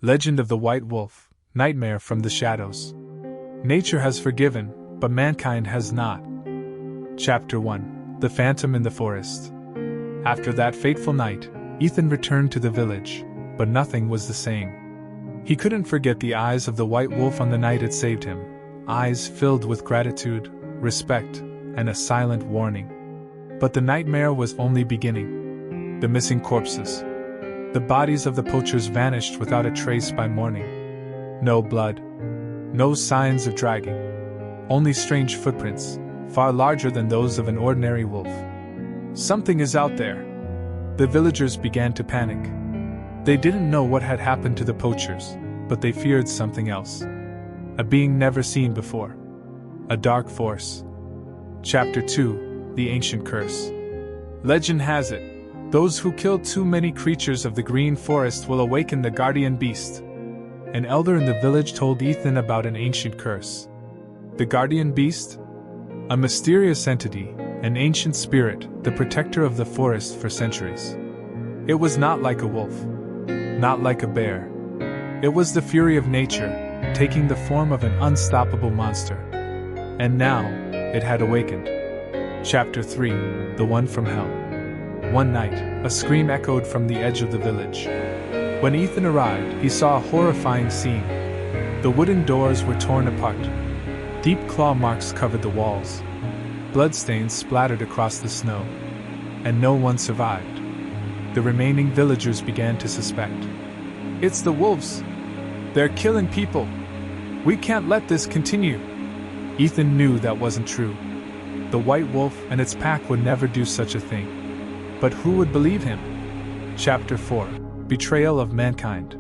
Legend of the White Wolf, Nightmare from the Shadows. Nature has forgiven, but mankind has not. Chapter 1. The Phantom in the Forest. After that fateful night, Ethan returned to the village, but nothing was the same. He couldn't forget the eyes of the white wolf on the night it saved him, eyes filled with gratitude, respect, and a silent warning. But the nightmare was only beginning. The missing corpses. The bodies of the poachers vanished without a trace by morning. No blood. No signs of dragging. Only strange footprints, far larger than those of an ordinary wolf. Something is out there. The villagers began to panic. They didn't know what had happened to the poachers, but they feared something else. A being never seen before. A dark force. Chapter 2. The Ancient Curse. Legend has it, those who kill too many creatures of the green forest will awaken the guardian beast. An elder in the village told Ethan about an ancient curse. The guardian beast? A mysterious entity, an ancient spirit, the protector of the forest for centuries. It was not like a wolf. Not like a bear. It was the fury of nature, taking the form of an unstoppable monster. And now, it had awakened. Chapter 3. The One from Hell. One night, a scream echoed from the edge of the village. When Ethan arrived, he saw a horrifying scene. The wooden doors were torn apart. Deep claw marks covered the walls. Bloodstains splattered across the snow. And no one survived. The remaining villagers began to suspect. It's the wolves. They're killing people. We can't let this continue. Ethan knew that wasn't true. The white wolf and its pack would never do such a thing. But who would believe him? Chapter 4. Betrayal of Mankind.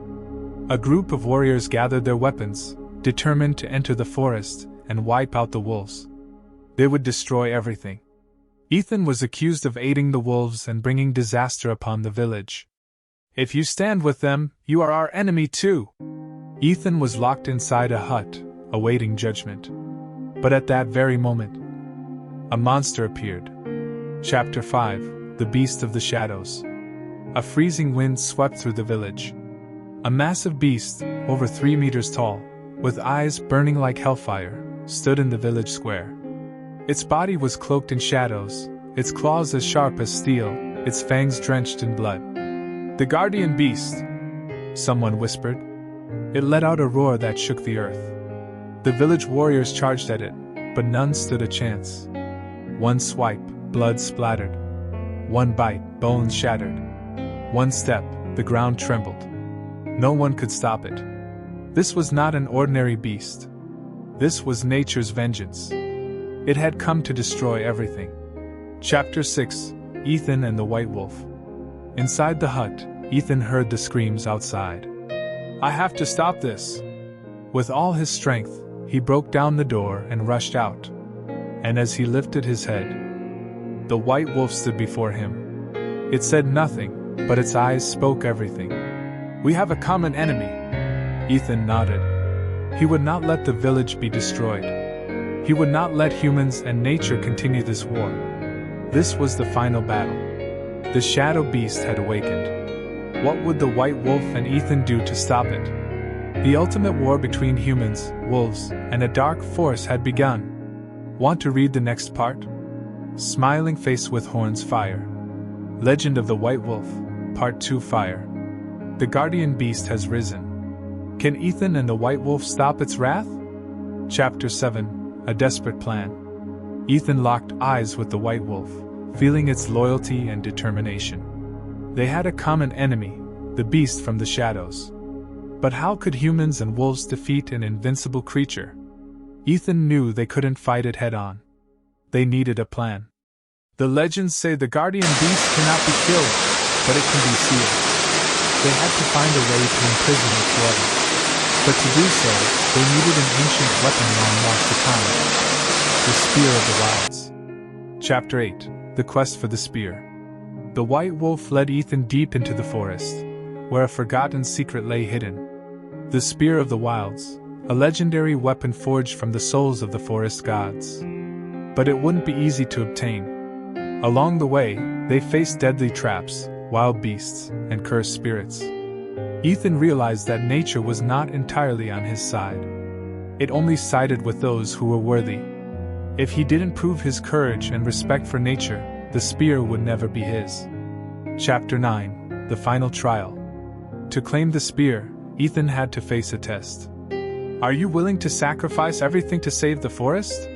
A group of warriors gathered their weapons, determined to enter the forest and wipe out the wolves. They would destroy everything. Ethan was accused of aiding the wolves and bringing disaster upon the village. If you stand with them, you are our enemy too. Ethan was locked inside a hut, awaiting judgment. But at that very moment, a monster appeared. Chapter 5. The Beast of the Shadows. A freezing wind swept through the village. A massive beast, over 3 meters tall, with eyes burning like hellfire, stood in the village square. Its body was cloaked in shadows, its claws as sharp as steel, its fangs drenched in blood. The guardian beast, someone whispered. It let out a roar that shook the earth. The village warriors charged at it, but none stood a chance. One swipe, blood splattered. One bite, bones shattered. One step, the ground trembled. No one could stop it. This was not an ordinary beast. This was nature's vengeance. It had come to destroy everything. Chapter 6. Ethan and the White Wolf. Inside the hut, Ethan heard the screams outside. I have to stop this. With all his strength, he broke down the door and rushed out. And as he lifted his head, the white wolf stood before him. It said nothing, but its eyes spoke everything. We have a common enemy. Ethan nodded. He would not let the village be destroyed. He would not let humans and nature continue this war. This was the final battle. The shadow beast had awakened. What would the white wolf and Ethan do to stop it? The ultimate war between humans, wolves, and a dark force had begun. Want to read the next part? Smiling Face with Horns Fire. Legend of the White Wolf, Part 2 Fire. The guardian beast has risen. Can Ethan and the white wolf stop its wrath? Chapter 7. A Desperate Plan. Ethan locked eyes with the white wolf, feeling its loyalty and determination. They had a common enemy, the beast from the shadows. But how could humans and wolves defeat an invincible creature? Ethan knew they couldn't fight it head-on. They needed a plan. The legends say the guardian beast cannot be killed, but it can be sealed. They had to find a way to imprison its warriors. But to do so, they needed an ancient weapon long lost to time. The Spear of the Wilds. Chapter 8. The Quest for the Spear. The white wolf led Ethan deep into the forest, where a forgotten secret lay hidden. The Spear of the Wilds, a legendary weapon forged from the souls of the forest gods. But it wouldn't be easy to obtain. Along the way, they faced deadly traps, wild beasts, and cursed spirits. Ethan realized that nature was not entirely on his side. It only sided with those who were worthy. If he didn't prove his courage and respect for nature, the spear would never be his. Chapter 9: The Final Trial. To claim the spear, Ethan had to face a test. Are you willing to sacrifice everything to save the forest?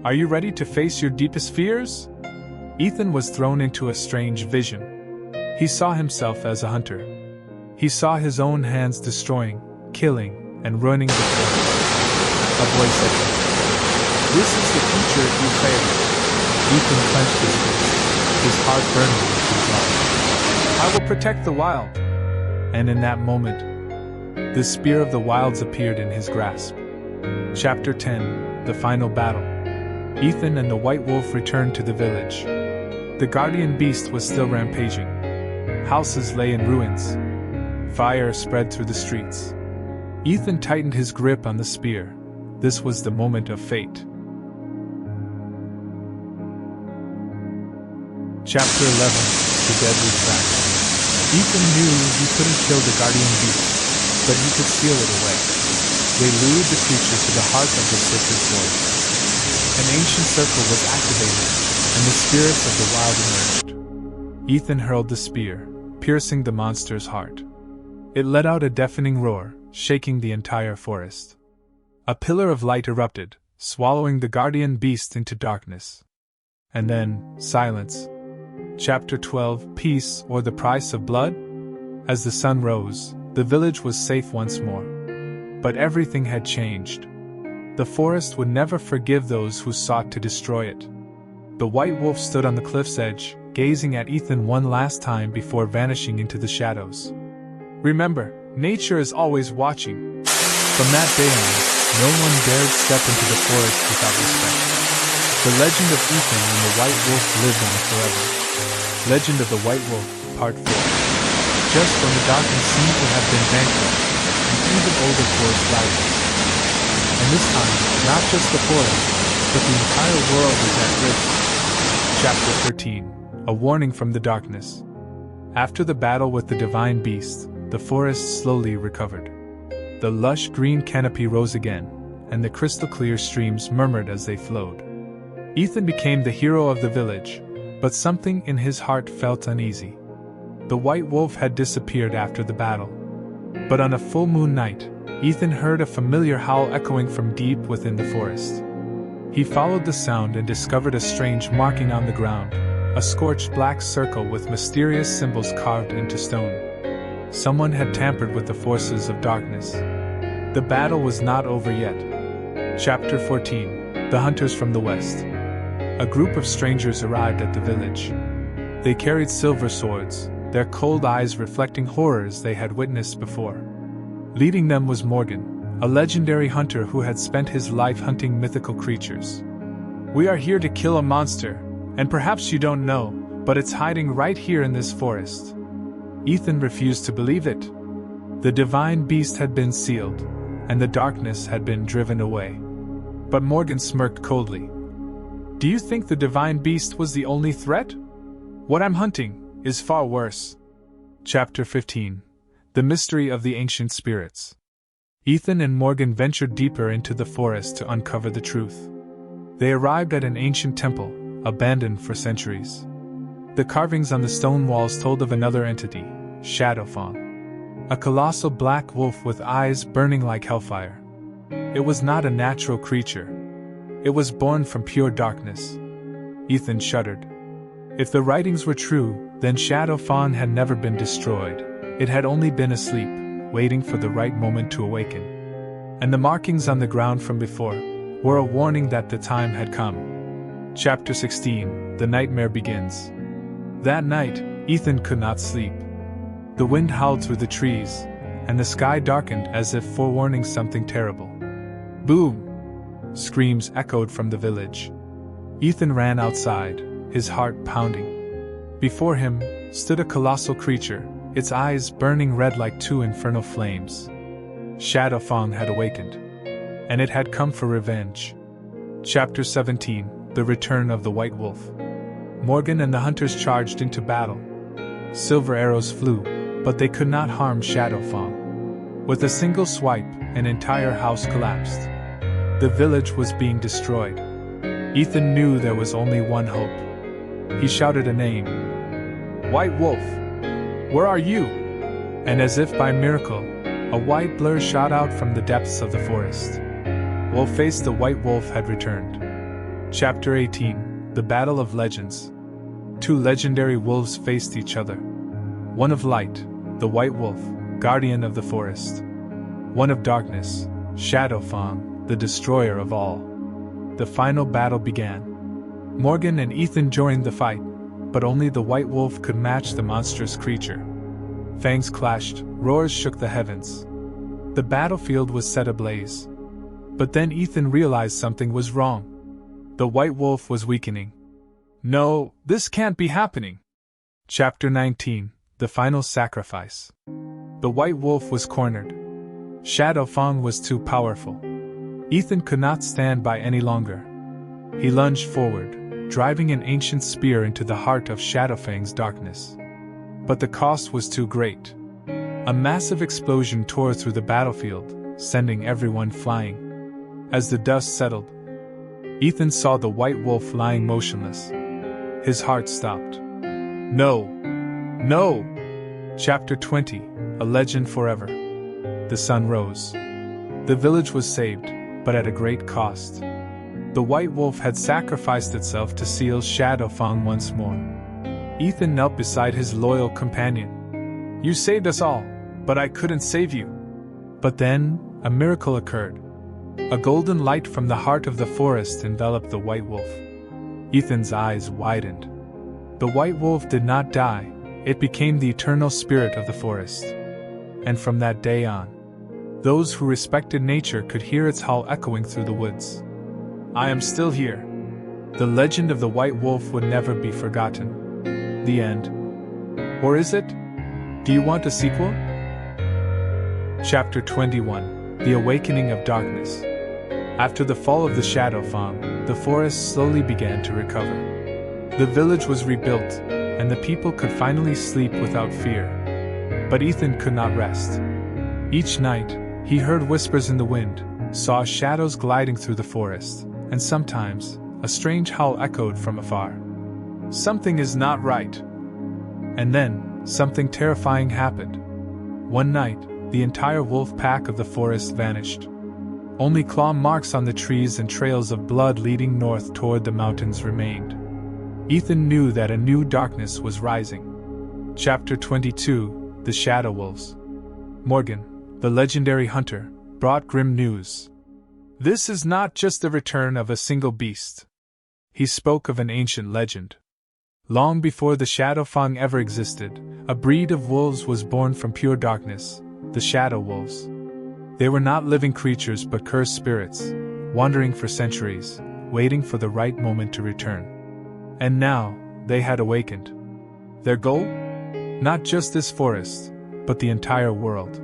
Are you ready to face your deepest fears? Ethan was thrown into a strange vision. He saw himself as a hunter. He saw his own hands destroying, killing, and ruining the forest. A voice said, "This is the future if you fail." Ethan clenched his fist, his heart burning with resolve. "I will protect the wild." And in that moment, the spear of the wilds appeared in his grasp. Chapter 10: The Final Battle. Ethan and the White Wolf returned to the village. The guardian beast was still rampaging. Houses lay in ruins. Fire spread through the streets. Ethan tightened his grip on the spear. This was the moment of fate. Chapter 11: The Deadly Trap. Ethan knew he couldn't kill the guardian beast, but he could seal it away. They lured the creature to the heart of the sacred forest. An ancient circle was activated, and the spirits of the wild emerged. Ethan hurled the spear, piercing the monster's heart. It let out a deafening roar, shaking the entire forest. A pillar of light erupted, swallowing the guardian beast into darkness. And then, silence. Chapter 12: Peace, or the Price of Blood? As the sun rose, the village was safe once more. But everything had changed. The forest would never forgive those who sought to destroy it. The White Wolf stood on the cliff's edge, gazing at Ethan one last time before vanishing into the shadows. Remember, nature is always watching. From that day on, no one dared step into the forest without respect. The legend of Ethan and the White Wolf lived on forever. Legend of the White Wolf, Part 4. Just when the darkness seemed to have been vanquished, an even older force rises. And this time, not just the forest, but the entire world is at risk. Chapter 13: A Warning from the Darkness. After the battle with the divine beast, the forest slowly recovered. The lush green canopy rose again, and the crystal-clear streams murmured as they flowed. Ethan became the hero of the village, but something in his heart felt uneasy. The White Wolf had disappeared after the battle. But on a full moon night, Ethan heard a familiar howl echoing from deep within the forest. He followed the sound and discovered a strange marking on the ground, a scorched black circle with mysterious symbols carved into stone. Someone had tampered with the forces of darkness. The battle was not over yet. Chapter 14: The Hunters from the West. A group of strangers arrived at the village. They carried silver swords, their cold eyes reflecting horrors they had witnessed before. Leading them was Morgan, a legendary hunter who had spent his life hunting mythical creatures. "We are here to kill a monster, and perhaps you don't know, but it's hiding right here in this forest." Ethan refused to believe it. The divine beast had been sealed, and the darkness had been driven away. But Morgan smirked coldly. "Do you think the divine beast was the only threat? What I'm hunting is far worse." Chapter 15: The Mystery of the Ancient Spirits. Ethan and Morgan ventured deeper into the forest to uncover the truth. They arrived at an ancient temple, abandoned for centuries. The carvings on the stone walls told of another entity, Shadowfawn. A colossal black wolf with eyes burning like hellfire. It was not a natural creature. It was born from pure darkness. Ethan shuddered. If the writings were true, then Shadowfawn had never been destroyed. It had only been asleep, waiting for the right moment to awaken. And the markings on the ground from before were a warning that the time had come. Chapter 16: The Nightmare Begins. That night, Ethan could not sleep. The wind howled through the trees, and the sky darkened as if forewarning something terrible. Boom! Screams echoed from the village. Ethan ran outside, his heart pounding. Before him stood a colossal creature, its eyes burning red like two infernal flames. Shadowfawn had awakened, and it had come for revenge. Chapter 17: The Return of the White Wolf. Morgan and the hunters charged into battle. Silver arrows flew, but they could not harm Shadow Fang. With a single swipe, an entire house collapsed. The village was being destroyed. Ethan knew there was only one hope. He shouted a name. "White Wolf! Where are you?" And as if by miracle, a white blur shot out from the depths of the forest. Wolf-Face the White Wolf had returned. Chapter 18: The Battle of Legends. Two legendary wolves faced each other. One of light, the White Wolf, guardian of the forest. One of darkness, Shadow Fang, the destroyer of all. The final battle began. Morgan and Ethan joined the fight, but only the White Wolf could match the monstrous creature. Fangs clashed, roars shook the heavens. The battlefield was set ablaze. But then Ethan realized something was wrong. The White Wolf was weakening. No, this can't be happening. Chapter 19: The Final Sacrifice. The White Wolf was cornered. Shadow Fang was too powerful. Ethan could not stand by any longer. He lunged forward, driving an ancient spear into the heart of Shadow Fang's darkness. But the cost was too great. A massive explosion tore through the battlefield, sending everyone flying. As the dust settled, Ethan saw the White Wolf lying motionless. His heart stopped. No! No! Chapter 20: A Legend Forever. The sun rose. The village was saved, but at a great cost. The White Wolf had sacrificed itself to seal Shadow Fang once more. Ethan knelt beside his loyal companion. "You saved us all, but I couldn't save you." But then, a miracle occurred. A golden light from the heart of the forest enveloped the White Wolf. Ethan's eyes widened. The White Wolf did not die, it became the eternal spirit of the forest. And from that day on, those who respected nature could hear its howl echoing through the woods. "I am still here." The legend of the White Wolf would never be forgotten. The end. Or is it? Do you want a sequel? Chapter 21: The Awakening of Darkness. After the fall of the Shadow Fang, the forest slowly began to recover. The village was rebuilt, and the people could finally sleep without fear. But Ethan could not rest. Each night, he heard whispers in the wind, saw shadows gliding through the forest, and sometimes, a strange howl echoed from afar. Something is not right. And then, something terrifying happened. One night, the entire wolf pack of the forest vanished. Only claw marks on the trees and trails of blood leading north toward the mountains remained. Ethan knew that a new darkness was rising. Chapter 22: The Shadow Wolves. Morgan, the legendary hunter, brought grim news. This is not just the return of a single beast. He spoke of an ancient legend. Long before the Shadow Fang ever existed, a breed of wolves was born from pure darkness, the Shadow Wolves. They were not living creatures but cursed spirits, wandering for centuries, waiting for the right moment to return. And now, they had awakened. Their goal? Not just this forest, but the entire world.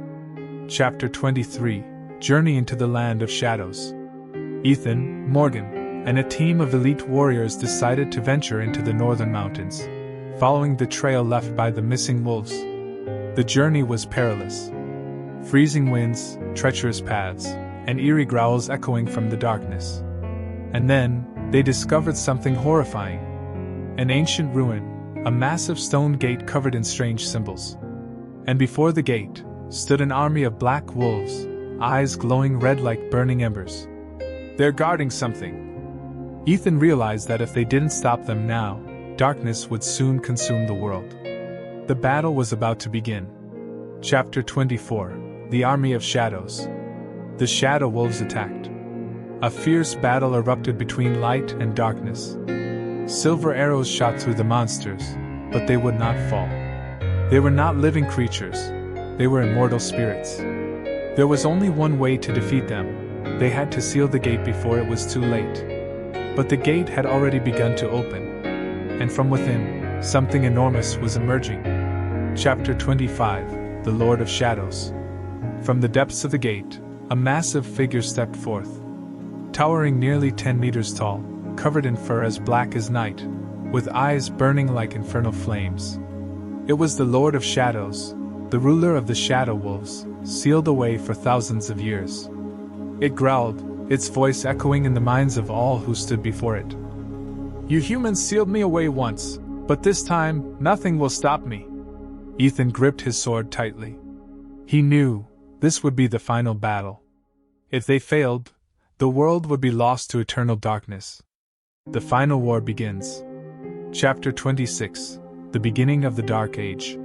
Chapter 23: Journey into the Land of Shadows. Ethan, Morgan, and a team of elite warriors decided to venture into the northern mountains, following the trail left by the missing wolves. The journey was perilous. Freezing winds, treacherous paths, and eerie growls echoing from the darkness. And then, they discovered something horrifying. An ancient ruin, a massive stone gate covered in strange symbols. And before the gate, stood an army of black wolves, eyes glowing red like burning embers. They're guarding something. Ethan realized that if they didn't stop them now, darkness would soon consume the world. The battle was about to begin. Chapter 24: The Army of Shadows. The Shadow Wolves attacked. A fierce battle erupted between light and darkness. Silver arrows shot through the monsters, but they would not fall. They were not living creatures, they were immortal spirits. There was only one way to defeat them. They had to seal the gate before it was too late. But the gate had already begun to open. And from within, something enormous was emerging. Chapter 25: The Lord of Shadows. From the depths of the gate, a massive figure stepped forth. Towering nearly 10 meters tall, covered in fur as black as night, with eyes burning like infernal flames. It was the Lord of Shadows, the ruler of the Shadow Wolves, sealed away for thousands of years. It growled, its voice echoing in the minds of all who stood before it. You humans sealed me away once, but this time, nothing will stop me. Ethan gripped his sword tightly. He knew this would be the final battle. If they failed, the world would be lost to eternal darkness. The final war begins. Chapter 26, The Beginning of the Dark Age.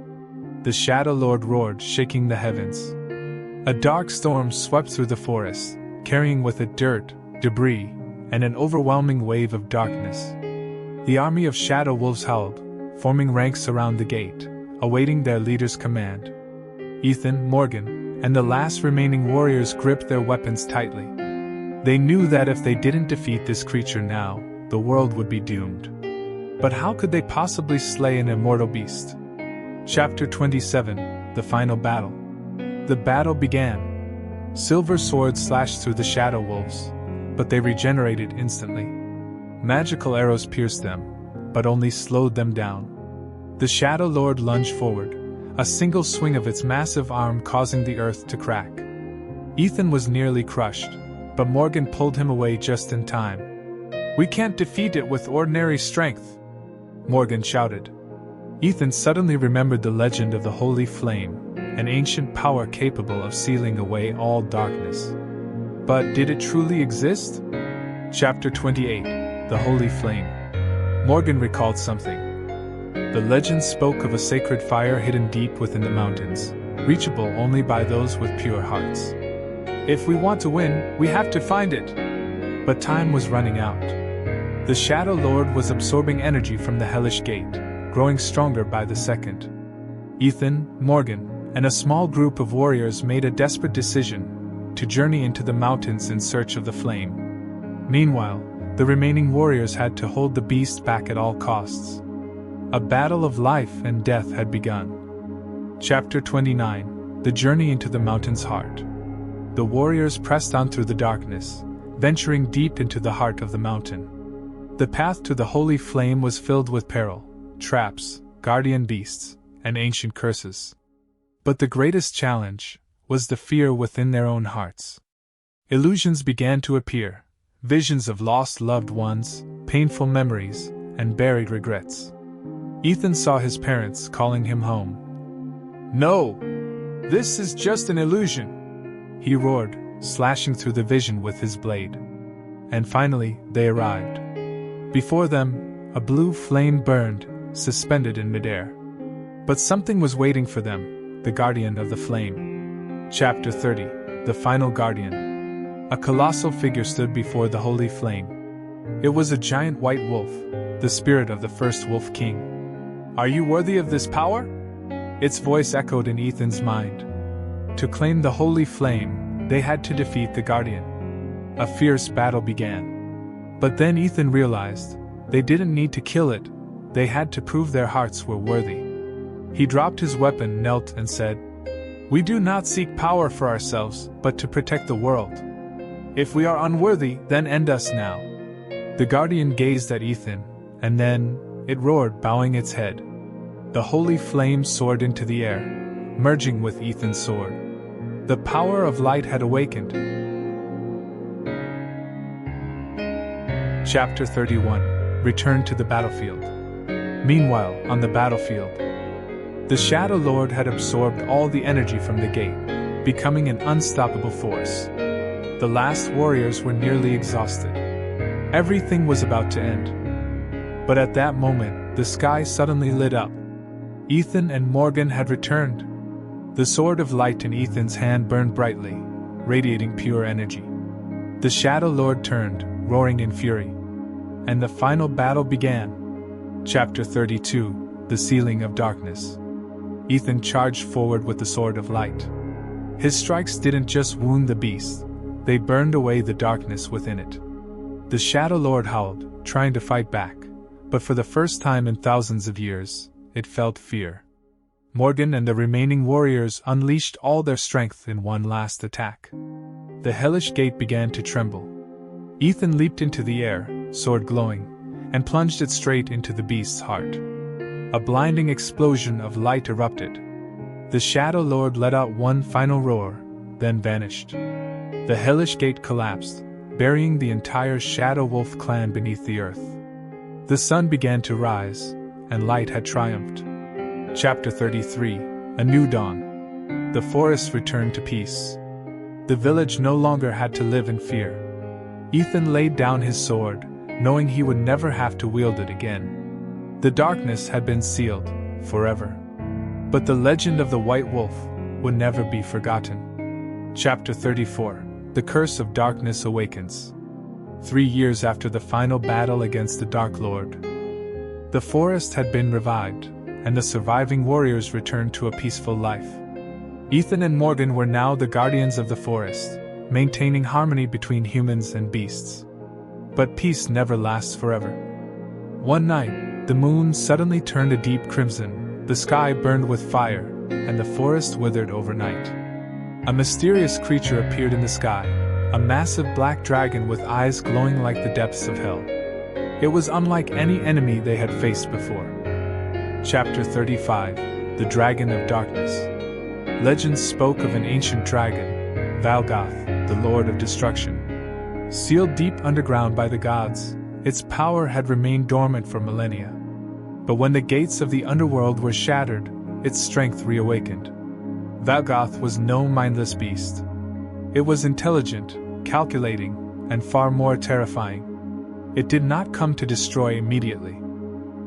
The Shadow Lord roared, shaking the heavens. A dark storm swept through the forest, carrying with it dirt, debris, and an overwhelming wave of darkness. The army of Shadow Wolves howled, forming ranks around the gate, awaiting their leader's command. Ethan, Morgan, and the last remaining warriors gripped their weapons tightly. They knew that if they didn't defeat this creature now, the world would be doomed. But how could they possibly slay an immortal beast? Chapter 27, The Final Battle. The battle began. Silver swords slashed through the Shadow Wolves, but they regenerated instantly. Magical arrows pierced them, but only slowed them down. The Shadow Lord lunged forward, a single swing of its massive arm causing the earth to crack. Ethan was nearly crushed, but Morgan pulled him away just in time. We can't defeat it with ordinary strength, Morgan shouted. Ethan suddenly remembered the legend of the Holy Flame, an ancient power capable of sealing away all darkness. But did it truly exist? Chapter 28, The Holy Flame. Morgan recalled something. The legend spoke of a sacred fire hidden deep within the mountains, reachable only by those with pure hearts. If we want to win, we have to find it. But time was running out. The Shadow Lord was absorbing energy from the Hellish Gate, growing stronger by the second. Ethan, Morgan, and a small group of warriors made a desperate decision to journey into the mountains in search of the flame. Meanwhile, the remaining warriors had to hold the beast back at all costs. A battle of life and death had begun. Chapter 29, The Journey into the Mountain's Heart. The warriors pressed on through the darkness, venturing deep into the heart of the mountain. The path to the Holy Flame was filled with peril, traps, guardian beasts, and ancient curses. But the greatest challenge was the fear within their own hearts. Illusions began to appear, visions of lost loved ones, painful memories, and buried regrets. Ethan saw his parents calling him home. No! This is just an illusion! He roared, slashing through the vision with his blade. And finally, they arrived. Before them, a blue flame burned, suspended in midair. But something was waiting for them, the Guardian of the Flame. Chapter 30, The Final Guardian. A colossal figure stood before the Holy Flame. It was a giant white wolf, the spirit of the first Wolf King. Are you worthy of this power? Its voice echoed in Ethan's mind. To claim the Holy Flame, they had to defeat the Guardian. A fierce battle began. But then Ethan realized, they didn't need to kill it, they had to prove their hearts were worthy. He dropped his weapon, knelt, and said, We do not seek power for ourselves, but to protect the world. If we are unworthy, then end us now. The Guardian gazed at Ethan, and then it roared, bowing its head. The Holy Flame soared into the air, merging with Ethan's sword. The power of light had awakened. Chapter 31, Return to the Battlefield. Meanwhile, on the battlefield, the Shadow Lord had absorbed all the energy from the gate, becoming an unstoppable force. The last warriors were nearly exhausted. Everything was about to end. But at that moment, the sky suddenly lit up. Ethan and Morgan had returned. The sword of light in Ethan's hand burned brightly, radiating pure energy. The Shadow Lord turned, roaring in fury. And the final battle began. Chapter 32, The Sealing of Darkness. Ethan charged forward with the sword of light. His strikes didn't just wound the beast, they burned away the darkness within it. The Shadow Lord howled, trying to fight back, but for the first time in thousands of years, it felt fear. Morgan and the remaining warriors unleashed all their strength in one last attack. The hellish gate began to tremble. Ethan leaped into the air, sword glowing, and plunged it straight into the beast's heart. A blinding explosion of light erupted. The Shadow Lord let out one final roar, then vanished. The hellish gate collapsed, burying the entire Shadow Wolf clan beneath the earth. The sun began to rise, and light had triumphed. Chapter 33: A New Dawn. The forest returned to peace. The village no longer had to live in fear. Ethan laid down his sword, knowing he would never have to wield it again. The darkness had been sealed, forever. But the legend of the White Wolf would never be forgotten. Chapter 34: The Curse of Darkness Awakens. 3 years after the final battle against the Dark Lord, the forest had been revived, and the surviving warriors returned to a peaceful life. Ethan and Morgan were now the guardians of the forest, maintaining harmony between humans and beasts. But peace never lasts forever. One night, the moon suddenly turned a deep crimson, the sky burned with fire, and the forest withered overnight. A mysterious creature appeared in the sky, a massive black dragon with eyes glowing like the depths of hell. It was unlike any enemy they had faced before. Chapter 35: The Dragon of Darkness. Legends spoke of an ancient dragon, Valgoth, the Lord of Destruction. Sealed deep underground by the gods, its power had remained dormant for millennia. But when the gates of the underworld were shattered, its strength reawakened. Valgoth was no mindless beast. It was intelligent, calculating, and far more terrifying. It did not come to destroy immediately.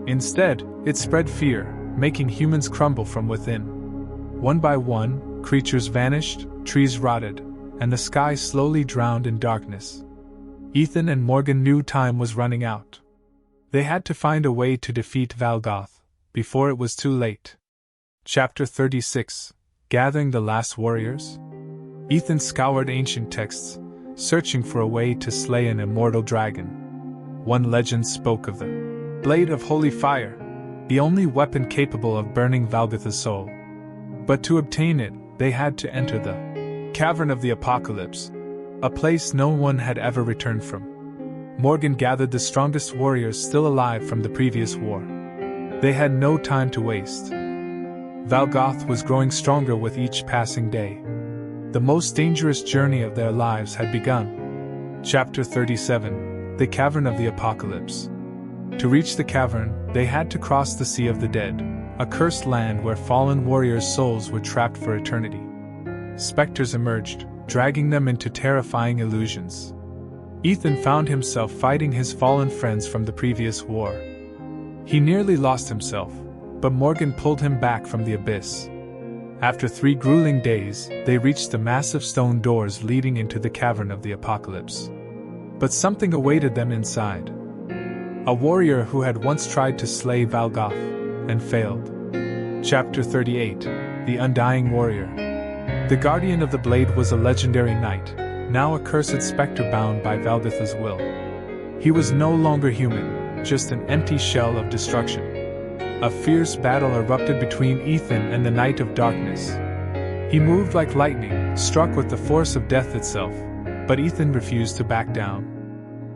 Instead, it spread fear, making humans crumble from within. One by one, creatures vanished, trees rotted, and the sky slowly drowned in darkness. Ethan and Morgan knew time was running out. They had to find a way to defeat Valgoth before it was too late. Chapter 36: Gathering the Last Warriors. Ethan scoured ancient texts, searching for a way to slay an immortal dragon. One legend spoke of the Blade of Holy Fire, the only weapon capable of burning Valgoth's soul. But to obtain it, they had to enter the Cavern of the Apocalypse, a place no one had ever returned from. Morgan gathered the strongest warriors still alive from the previous war. They had no time to waste. Valgoth was growing stronger with each passing day. The most dangerous journey of their lives had begun. Chapter 37: The Cavern of the Apocalypse. To reach the cavern, they had to cross the Sea of the Dead, a cursed land where fallen warriors' souls were trapped for eternity. Specters emerged, dragging them into terrifying illusions. Ethan found himself fighting his fallen friends from the previous war. He nearly lost himself, but Morgan pulled him back from the abyss. After 3 grueling days, they reached the massive stone doors leading into the Cavern of the Apocalypse. But something awaited them inside. A warrior who had once tried to slay Valgoth and failed. Chapter 38: The Undying Warrior. The Guardian of the Blade was a legendary knight, now a cursed specter bound by Valgoth's will. He was no longer human, just an empty shell of destruction. A fierce battle erupted between Ethan and the Knight of Darkness. He moved like lightning, struck with the force of death itself, but Ethan refused to back down.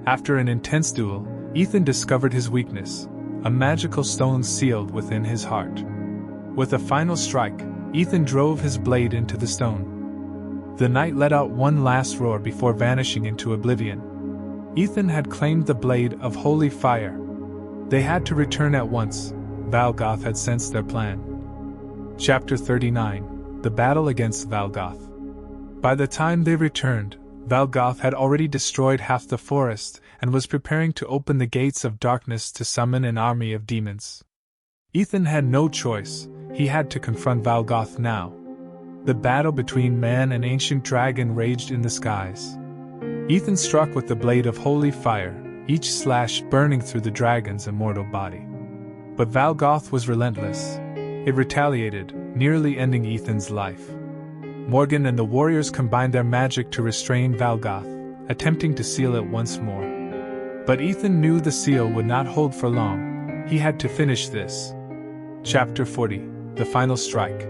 After an intense duel, Ethan discovered his weakness, a magical stone sealed within his heart. With a final strike, Ethan drove his blade into the stone. The knight let out one last roar before vanishing into oblivion. Ethan had claimed the Blade of Holy Fire. They had to return at once. Valgoth had sensed their plan. Chapter 39: The Battle Against Valgoth. By the time they returned, Valgoth had already destroyed half the forest and was preparing to open the gates of darkness to summon an army of demons. Ethan had no choice, he had to confront Valgoth now. The battle between man and ancient dragon raged in the skies. Ethan struck with the Blade of Holy Fire, each slash burning through the dragon's immortal body. But Valgoth was relentless. It retaliated, nearly ending Ethan's life. Morgan and the warriors combined their magic to restrain Valgoth, attempting to seal it once more. But Ethan knew the seal would not hold for long. He had to finish this. Chapter 40: The Final Strike.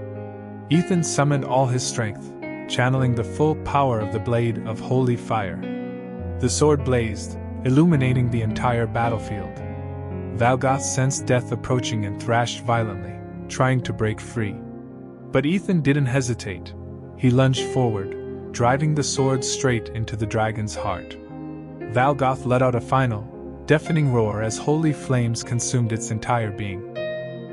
Ethan summoned all his strength, channeling the full power of the Blade of Holy Fire. The sword blazed, illuminating the entire battlefield. Valgoth sensed death approaching and thrashed violently, trying to break free. But Ethan didn't hesitate. He lunged forward, driving the sword straight into the dragon's heart. Valgoth let out a final, deafening roar as holy flames consumed its entire being.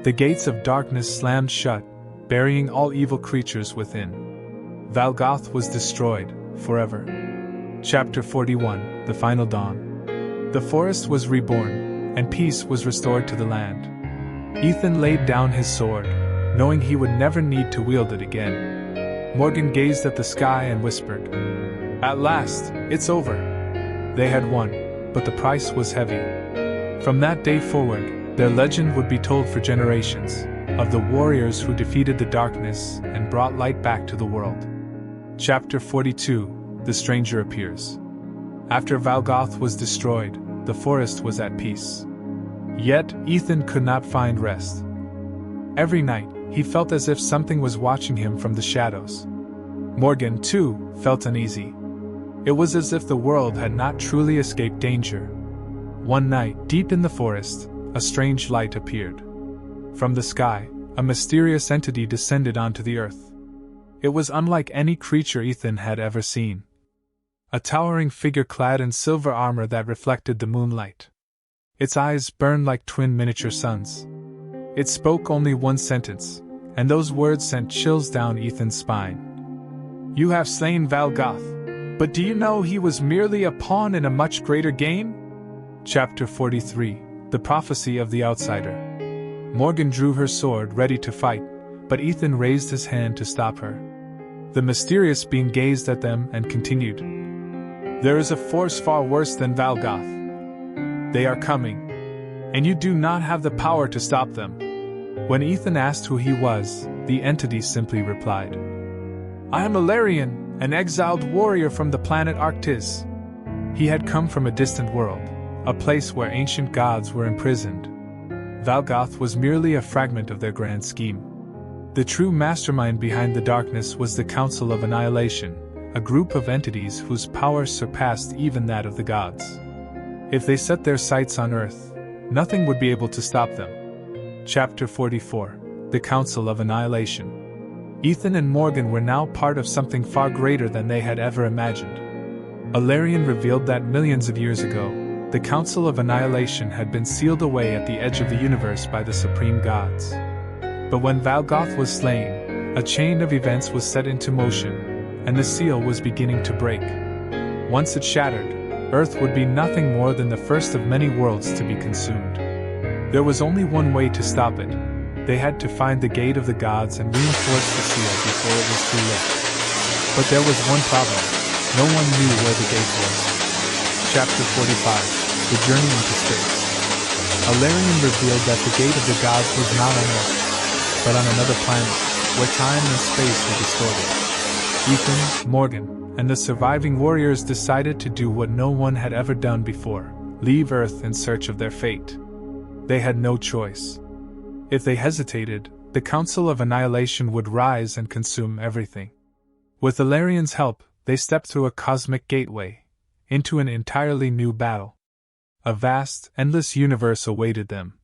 The gates of darkness slammed shut, burying all evil creatures within. Valgoth was destroyed, forever. Chapter 41, The Final Dawn. The forest was reborn, and peace was restored to the land. Ethan laid down his sword, knowing he would never need to wield it again. Morgan gazed at the sky and whispered, "At last, it's over." They had won, but the price was heavy. From that day forward, their legend would be told for generations, of the warriors who defeated the darkness and brought light back to the world. Chapter 42, The Stranger Appears. After Valgoth was destroyed, the forest was at peace. Yet, Ethan could not find rest. Every night, he felt as if something was watching him from the shadows. Morgan, too, felt uneasy. It was as if the world had not truly escaped danger. One night, deep in the forest, a strange light appeared. From the sky, a mysterious entity descended onto the earth. It was unlike any creature Ethan had ever seen. A towering figure clad in silver armor that reflected the moonlight. Its eyes burned like twin miniature suns. It spoke only one sentence, and those words sent chills down Ethan's spine. "You have slain Valgoth, but do you know he was merely a pawn in a much greater game?" Chapter 43, The Prophecy of the Outsider. Morgan drew her sword ready to fight, but Ethan raised his hand to stop her. The mysterious being gazed at them and continued, "There is a force far worse than Valgoth. They are coming, and you do not have the power to stop them." When Ethan asked who he was, the entity simply replied, "I am Ilarion, an exiled warrior from the planet Arctis." He had come from a distant world, a place where ancient gods were imprisoned. Valgoth was merely a fragment of their grand scheme. The true mastermind behind the darkness was the Council of Annihilation, a group of entities whose power surpassed even that of the gods. If they set their sights on Earth, nothing would be able to stop them. Chapter 44, The Council of Annihilation. Ethan and Morgan were now part of something far greater than they had ever imagined. Ilarion revealed that millions of years ago, the Council of Annihilation had been sealed away at the edge of the universe by the supreme gods. But when Valgoth was slain, a chain of events was set into motion, and the seal was beginning to break. Once it shattered, Earth would be nothing more than the first of many worlds to be consumed. There was only one way to stop it. They had to find the gate of the gods and reinforce the seal before it was too late. But there was one problem. No one knew where the gate was. Chapter 45, The Journey into Space. Ilarion revealed that the gate of the gods was not on Earth, but on another planet, where time and space were distorted. Ethan, Morgan, and the surviving warriors decided to do what no one had ever done before: leave Earth in search of their fate. They had no choice. If they hesitated, the Council of Annihilation would rise and consume everything. With Ilarion's help, they stepped through a cosmic gateway, into an entirely new battle. A vast, endless universe awaited them.